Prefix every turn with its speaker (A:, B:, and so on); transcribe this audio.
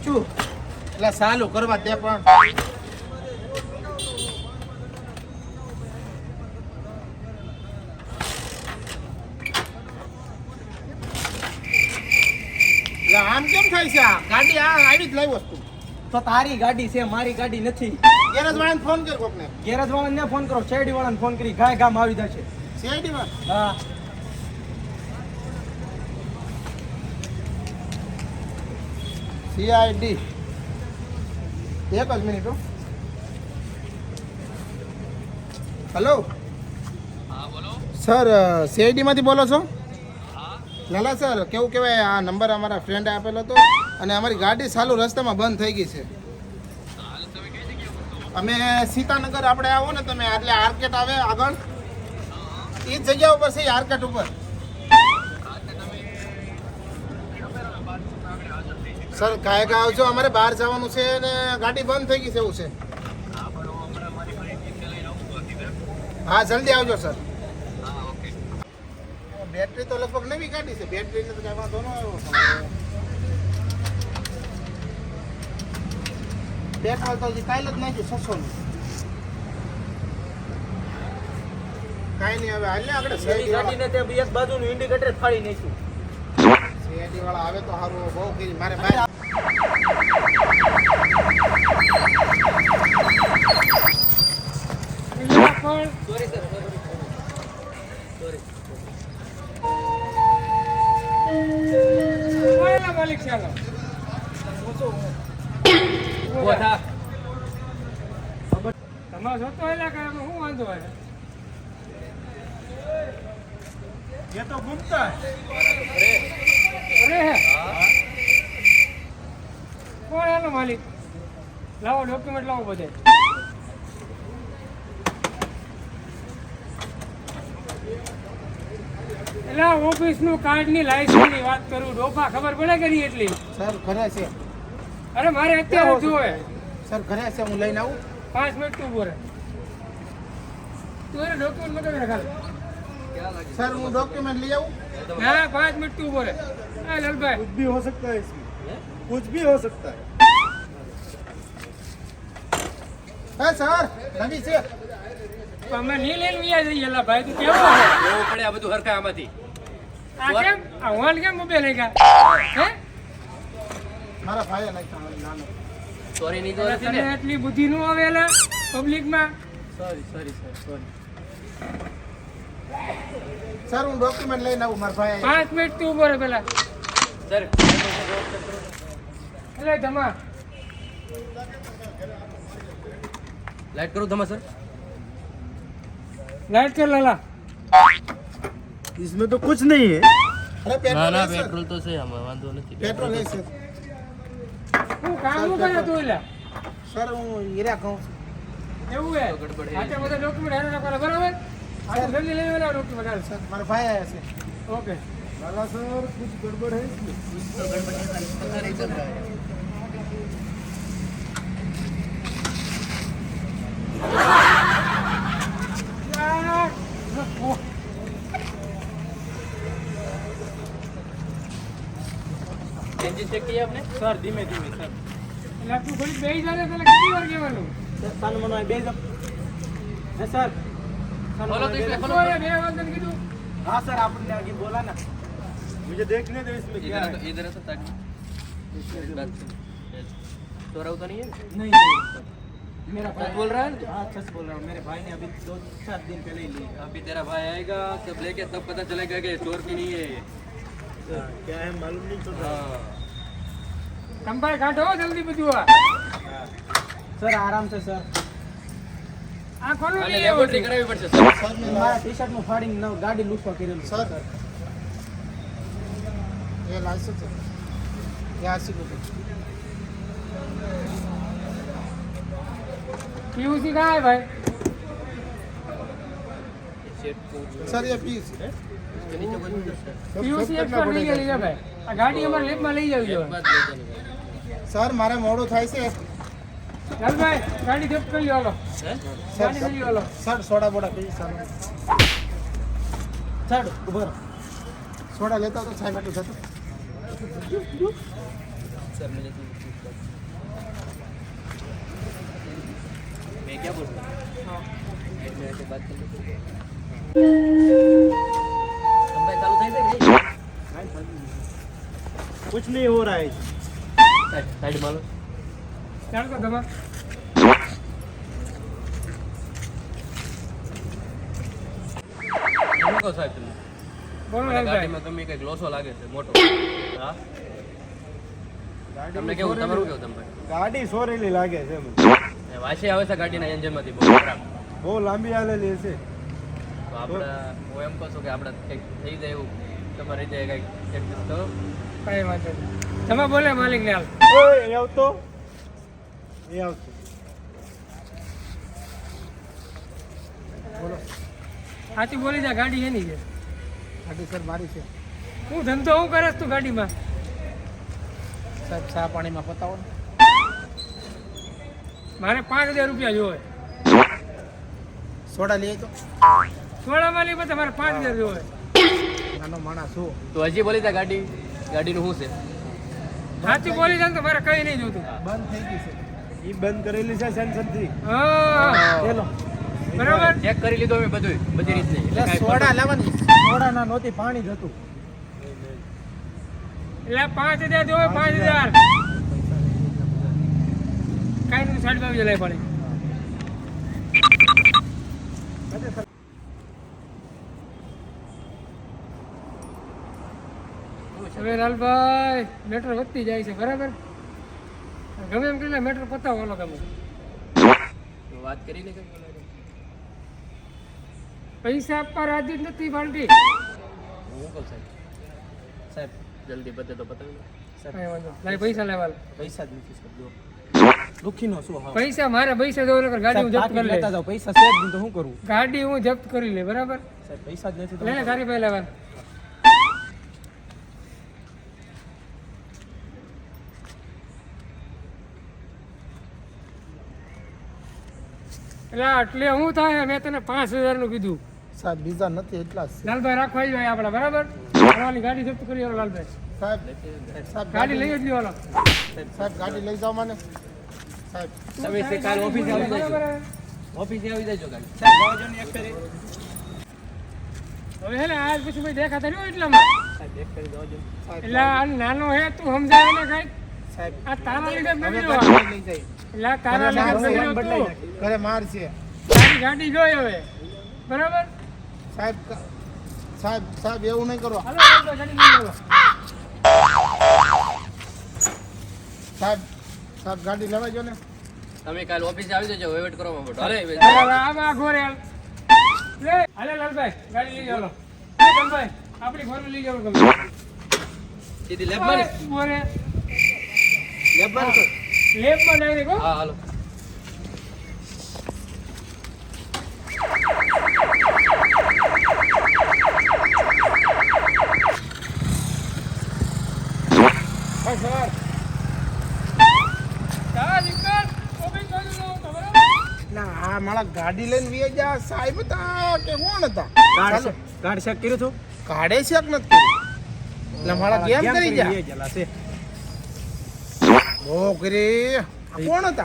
A: પૂછ્યું એટલે સાલું કરવા તે પણ આમ કેમ થાય છે? આ ગાડી આવી જ લાવી વસ્તુ
B: તો તારી ગાડી છે, મારી ગાડી નથી.
A: ગેરેજ વાળાને ફોન કર કોકને.
B: ગેરેજ વાળાને ફોન કરો, શેરડી વાળાને ફોન કરી, ગાય ગામ આવી જશે.
A: સીઆઈડી માં?
B: હા.
A: સીઆઈડી એક જ મિનિટ. હેલો.
C: હા બોલો
A: સર, સીઆઈડી માંથી બોલો છો? લાલા સર, કેવું કહેવાય, આ નંબર અમારા ફ્રેન્ડે આપેલો હતો અને અમારી ગાડી ચાલુ રસ્તામાં બંધ થઈ ગઈ છે. અમે સીતાનગર આપણે આવો ને તમે, એટલે આર્કેટ આવે આગળ, એ જ જગ્યા ઉપર છે, આર્કેટ ઉપર. સર કાંઈ કાં આવજો, અમારે બહાર જવાનું છે અને ગાડી બંધ થઈ ગઈ છે એવું છે. હા જલ્દી આવજો સર. બેટરી તો લગભગ નવી ગાડી છે, બેટરીને તો કાંઈ વાંધો ન આવ્યો. પેટ્રોલ તો કાલ જ નાખ્યું 600 નું. કાંઈ નહીં, હવે હાલ આગળ
B: ગાડીને તે એક બાજુનું ઇન્ડિકેટર ફાડી નાખ્યું.
A: સીઆઈડી વાળા આવે તો સારું. બહુ કરી મારે ભાઈ
B: સોરી સર, સોરી.
D: માલિક ચાલો તમારે જોતો એટલે કે શું વાંધો હોય?
A: ये तो घूमता है.
D: અરે હે કોણ એનો માલિક? લાવો ડોક્યુમેન્ટ લાવો બધે. એટલે ઓફિસનું કાર્ડની લાયસન્સની વાત કરું, ડોફા ખબર પડે કે નહીં એટલી?
A: સર ઘરે છે.
D: અરે મારે અત્યારે જોવે.
A: સર ઘરે છે, હું લઈને આવું.
D: 5 મિનિટ તું બોલે. તું એને ડોક્યુમેન્ટ મગાવી ને ખાલી.
A: सर वो डॉक्यूमेंट ले आऊँ?
D: हाँ 5 मिनट तू बोले. लालभाई
A: कुछ भी हो सकता है इसमें, कुछ भी हो सकता है. सर नवी से
D: અમે નહીં લઈને વ્યા જઈએ. લાલભાઈ તું કેવો હે?
C: એવું પડે આ બધું હરખા આમાંથી.
D: આ કેમ આ હોલ કેમ ઉભે લઈ ગયા હે?
A: મારા ભાઈ નાખ્યા નાનો.
C: સોરી નહીં તો નથી
D: તને
C: ને.
D: એટલી બુદ્ધિ નું આવેલા પબ્લિક માં.
B: Sorry sir, sorry.
A: સર હું ડોક્યુમેન્ટ લઈને આવું. મારા ભાઈ
D: 5 મિનિટ તું ઉભો રહે પેલા.
C: સર
D: એટલે જમા
C: લાઈટ કરું તમે સર.
D: લાઈટ કર લાલા.
A: इसमें तो कुछ नहीं है. अरे
C: ના ના
A: पेट्रोल
C: પેટ્રોલ તો છે આમાં વાંધો નથી.
A: पेट्रोल है सर.
D: હું કામ નું કરે તું એટલે
A: सर હું હીરા કહું છું.
D: એવું હે?
C: ગડબડ હે.
D: આટલા બધા ડોક્યુમેન્ટ હારે રાખવાના બરાબર? આ જલ્દી લઈ આવેલા ડોક્યુમેન્ટ હાલ.
A: सर મારા ભાઈ આયા છે.
D: ઓકે.
A: लाला सर कुछ गड़बड़ है इसमें.
C: પતા નહીં ચલ રહા હે. એન્જિન ચેક કિયા આપને?
B: સર ધીમે ધીમે સર.
D: એટલે તું ઘડી બેસી જા ને, તને કેટલી વાર કહેવાનું?
B: સાનું મને બે જપ. હે સર.
C: બોલો તો એટલે
D: તું
C: બોલો.
D: અહીંયા બે વાર તને કીધું.
B: हाँ सर, आपने आगे बोला ना. मुझे देखने दो इसमें क्या है.
C: इधर तो ताकि चोरा तो नहीं है.
B: नहीं नहीं सर. मेरा
C: सच
B: भाई
C: बोल रहा है ना?
B: हाँ सच बोल रहा हूँ. मेरे भाई ने अभी 2-4 दिन पहले ही लिया.
C: अभी तेरा भाई आएगा तब लेके तब पता चलेगा कि चोर की नहीं है ये.
B: क्या है मालूम नहीं चल
C: हाँ.
D: સંભાળ કાઢો જલ્દી બધું. આ
B: सर आराम से सर.
D: આ કોનું
C: અને
D: લઈ
C: લેબોરેટરી
D: આવ્યો?
C: કરાવવી પડશે સર.
A: सर
B: મારા ટી શર્ટ નું ફાડીને ગાડી લૂંટવા કરેલું
A: सर ये लाइसेंस है. ये आरसी बुक है.
D: પીયુસી કहाँ है भाई?
C: सेट को
A: सर ये पीस है.
C: इसके नीचे कुछ नहीं है.
D: પીયુસી એક પર લઈ ગયા ભાઈ. આ ગાડી અમારે લેબમાં લઈ જાવી
C: एक
D: જોઈએ.
C: बात ले जानी है.
A: सर मारे मोड़ो થાય છે.
D: લાલભાઈ ગાડી જપ્ત કરી લો.
C: हैं?
D: ગાડી લઈ લો.
A: Sir soda બોડા P sir.
B: Sir ઉભર.
A: Soda લેતા તો સાહેબ આટલું થતું.
C: सर मुझे तो मैं क्या बोलूँ
D: હા.
C: एक मिनट के बाद संभाई चालू થઈ ગઈ
B: कुछ नहीं हो रहा है
C: સાઈડ માં લો
D: ચાલ તો દબા
C: હું કહો સાહેબ તમને
D: બોલો
C: મને
D: લાલભાઈ
C: ગાડીમાં તમે કઈક લોસો લાગે છે મોટો હા તમને કેવું તમારું કેવું તમે
B: ગાડી સોરેલી લાગે છે મને.
C: એ વાસી આવે છે ગાડીના એન્જિનમાંથી બહુ ખરાબ
B: બહુ લાંબી હાલેલી છે
C: તો આપણે હું એમ કહું છું કે આપણે કંઈક થઈ જાય એવું તમારી રીતે કંઈક એડજસ્ટ કરો
D: કઈ વાંધો નહીં તમે બોલે માલિક ને હાલ
B: ઓય એ આવતો એ આવતો
A: બોલો
D: સાચી બોલી જા ગાડી એની છે
A: ગાડી સર મારી છે
D: હું ધંધો હું કરસ તું ગાડીમાં
A: સાહેબ ચા પાણીમાં પતાવો ને
D: મારે 5000 રૂપિયા જોવે
A: સોડા લઈએ તો
D: થોડા માલી પર તમારે 5000 જોવે
A: નાનો માણસ શું
C: તો હજી બોલી તા ગાડીનું શું છે
D: સાચી બોલી જાય ને તો મારે કઈ નહીં જોતું
A: બંધ થઈ ગઈ છે
B: ઈ બંધ કરેલી છે સેન્સર થી
D: હા
A: ચલો
D: બરાબર
C: ચેક કરી લીધું અમે બધું બધી રીતે
A: એટલે સોડા લાવવાની સોડા ના નહોતી પાણી જ હતું
D: એટલે 5000 જોવે 5000 કઈ નહીં સાઈડ બાજુ લઈ પડે હવે લાલભાઈ મેટર વધતી જાય છે બરાબર ગમે એમ કરીને મેટર પતાવો ઓલો ગમે
C: તો વાત કરીને કઈ બોલાય
D: પૈસા આપવા રાજી જ નથી બાંટી
C: હું કહું સાહેબ જલ્દી પતે તો પતાવી દો.
D: કઈ વાંધો નહીં. લાય પૈસા લેવા
B: પૈસા જ નથી સર જો દુખી નો શું હા
D: પૈસા મારે પૈસા દો નકર ગાડી હું જપ્ત કરી લે
B: જાવ પૈસા છે જ નહીં તો શું કરું
D: ગાડી હું જપ્ત કરી લે બરાબર
B: સાહેબ પૈસા જ નથી તો
D: લે ને ગાડી પૈ લેવા એટલે આટલે હું થાય મેં તને 5000 નું કીધું
A: સાહેબ બીજા નથી એટલા જ છે.
D: લાલભાઈ રાખવા જોઈએ આપણા બરાબર હાલવાની ગાડી જપ્ત કરી આલો લાલભાઈ
A: સાહેબ સાહેબ
D: ગાડી લઈ જ લ્યો હાલો
A: સાહેબ ગાડી લઈ જાઓ મને સાહેબ
C: તમે તે કાલ ઓફિસે આવી જજો
D: બરાબર.
C: ઓફિસે આવી જજો ગાડી
B: સાહેબ જવાજો ને એક ફેરી
D: હવે હે ને આજ પછી ભાઈ દેખાતા નહીં હોય એટલામાં
B: સાહેબ એક ફેરી જવાજો
D: એટલે આ નાનો હે તું સમજાય ને કઈ
A: સાહેબ
D: આ તારા લીધે જ
A: હવે
D: નથી
A: ગાડી
D: રહ્યો.
A: લઈ જાય
D: એટલે આ તારા લીધે જ નથી રહ્યો તું.
A: ઘરે માર છે
D: તારી ગાડી જોઈ હવે બરાબર
A: સાહેબ સાહેબ સાહેબ એવું નહીં કરો
D: હાલો લાલભાઈ, ગાડી લઈ આવો.
A: સાહેબ સાહેબ ગાડી લેવા જો ને
C: તમે કાલ ઓફિસે આવી જજો વેઇટ કરવામાં બેઠો અરે
D: હાલો, આમાં ઘોરે હાલ. લે, હાલે લાલભાઈ, ગાડી લઈ જાઓ. એ ગમભાઈ, આપણી ઘોરે લઈ જાઓ ગમે.
C: સીધી લેબમાં ને?
D: ઘોરે.
C: લેબમાં ને?
D: લેબમાં direct હો.
C: હા હાલો
A: ભાઈ સવાર
D: ચાલ, નીકળ. ઓફિસ બાજુ જાઓ તો બરાબર?
A: ના આ મારા ગાડી લઈને વી જા સાહેબ હતા કે કોણ હતા ચાલો
B: ગાડી ચેક કર્યું છું
A: કાઢે છે કે નથી કર્યું? એટલે મારા કેમ કરી જા
B: જલા છે
A: ઓ કરી આ કોણ હતા